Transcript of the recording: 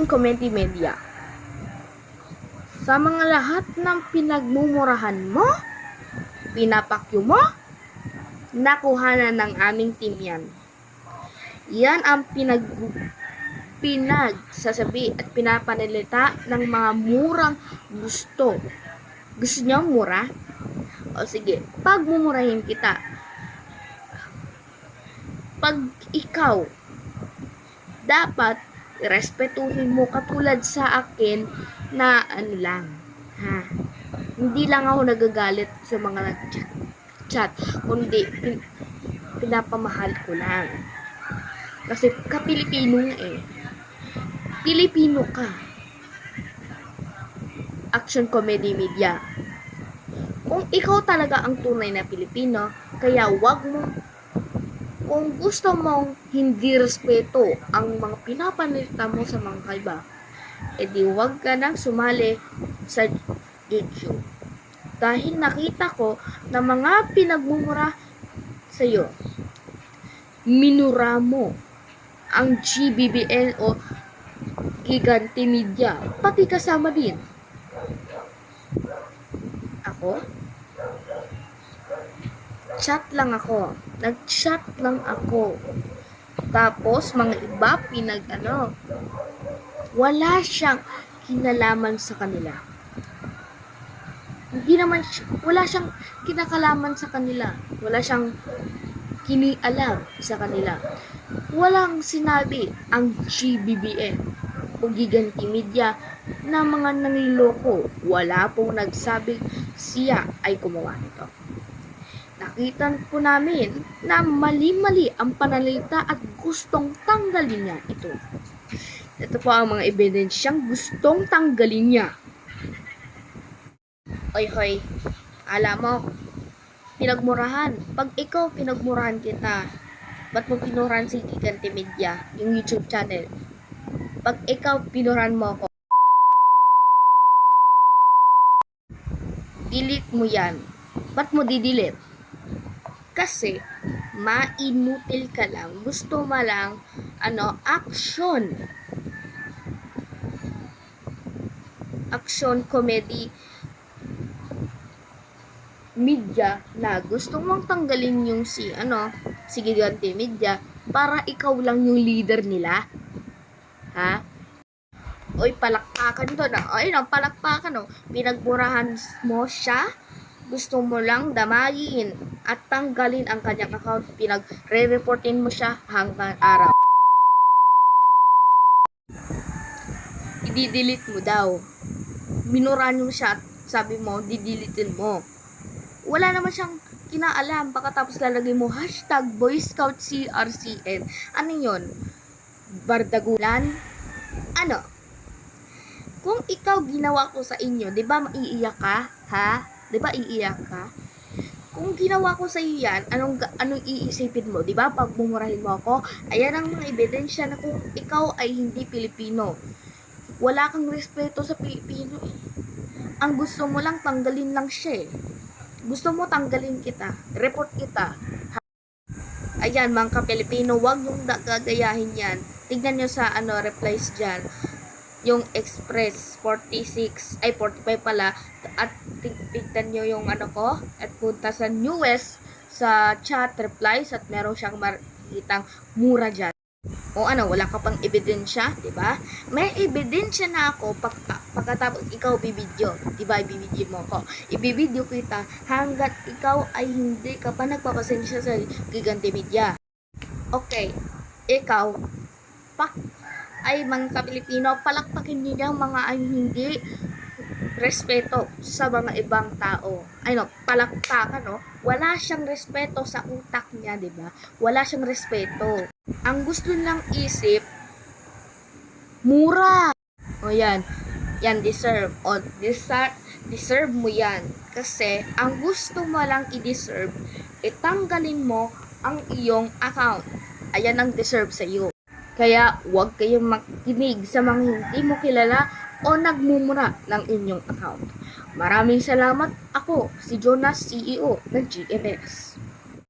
Comedy Media. Sa mga lahat ng pinagmumurahan mo, pinapakyo mo, nakuhanan ng aming team yan. Yan ang pinagsasabi at pinapanalita ng mga murang gusto. Gusto niyo mura? O sige, pagmumurahin kita. Pag ikaw, dapat respetuhin mo katulad sa akin na ano lang, ha? Hindi lang ako nagagalit sa mga nag-chat, kundi pinapamahal ko lang. Kasi ka-Pilipino eh. Pilipino ka. Action Comedy Media. Kung ikaw talaga ang tunay na Pilipino, kaya wag mo, kung gusto mong hindi respeto ang mga pinapanalita mo sa mga kaiba, edi wag ka nang sumali sa YouTube. Dahil nakita ko na mga pinagmumura sa iyo, minura mo ang GBBN o Gigante Media, pati kasama din. Ako? Chat lang ako. Nag-chat lang ako. Tapos, mga iba wala siyang kinalaman sa kanila. Wala siyang kinakalaman sa kanila. Wala siyang kinialam sa kanila. Walang sinabi ang GBBN o Gigante Media na mga nangliloko. Wala pong nagsabing siya ay gumawa nito. Nakita po namin na mali-mali ang pananalita at gustong tanggalin niya ito. Ito po ang mga ebidensyang gustong tanggalin niya. Oy hoy, alam mo, pinagmurahan. Pag ikaw pinagmurahan kita, ba't mo pinurahan si Gigante Media, yung YouTube channel? Pag ikaw pinurahan mo ako, delete mo yan. Ba't mo di-delete? Kasi mainutil ka lang, gusto mo lang action comedy media na gusto mong tanggalin yung si Gigante Media para ikaw lang yung leader nila, ha? Oy, palakpakan to na. Ay, palakpakan pinagmurahan mo siya. Gusto mo lang damayin at tanggalin ang kanyang account. Pinagre-reportin mo siya hanggang araw. I-delete mo daw. Minurahan mo siya at sabi mo, didilitin mo. Wala naman siyang kinaalam. Pagkatapos lalagay mo, #Boy Scout CRCN. Ano yun? Bardagulan? Ano? Kung ikaw ginawa ko sa inyo, di ba maiiyak ka? Ha? Di ba iiyak ka? Kung ginawa ko sa iyo yan, anong iisipin mo? Di ba pag mumurahin mo ako, ayan ang mga ebidensya na kung ikaw ay hindi Pilipino. Wala kang respeto sa Pilipino eh. Ang gusto mo lang, tanggalin lang siya eh. Gusto mo tanggalin kita, report kita. Ayan, mga ka-Pilipino, wag yung gagayahin yan. Tignan nyo sa replies dyan. Yung Express 46 ay 45 pala, at tignan nyo yung ko at punta sa newest sa chat replies at meron siyang makitang mura dyan. O wala ka pang ebidensya, di ba? May ebidensya na ako pagkatapos ikaw bibidyo, di ba? Ibibidyo mo ko. Ibibidyo kita hanggat ikaw ay hindi ka pa nagpapasensya sa Gigante Media. Okay, ikaw ay mga ka-Pilipino, palakpakin niyo yung mga ay hindi respeto sa mga ibang tao. Palakpakan, wala siyang respeto sa utak niya, di ba? Wala siyang respeto. Ang gusto lang isip, mura. O yan deserve. O deserve mo yan. Kasi ang gusto mo lang i-deserve, itanggalin mo ang iyong account. Ayan ang deserve sa iyo. Kaya huwag kayong makinig sa mga hindi mo kilala o nagmumura ng inyong account. Maraming salamat. Ako, si Jonas, CEO ng GMS.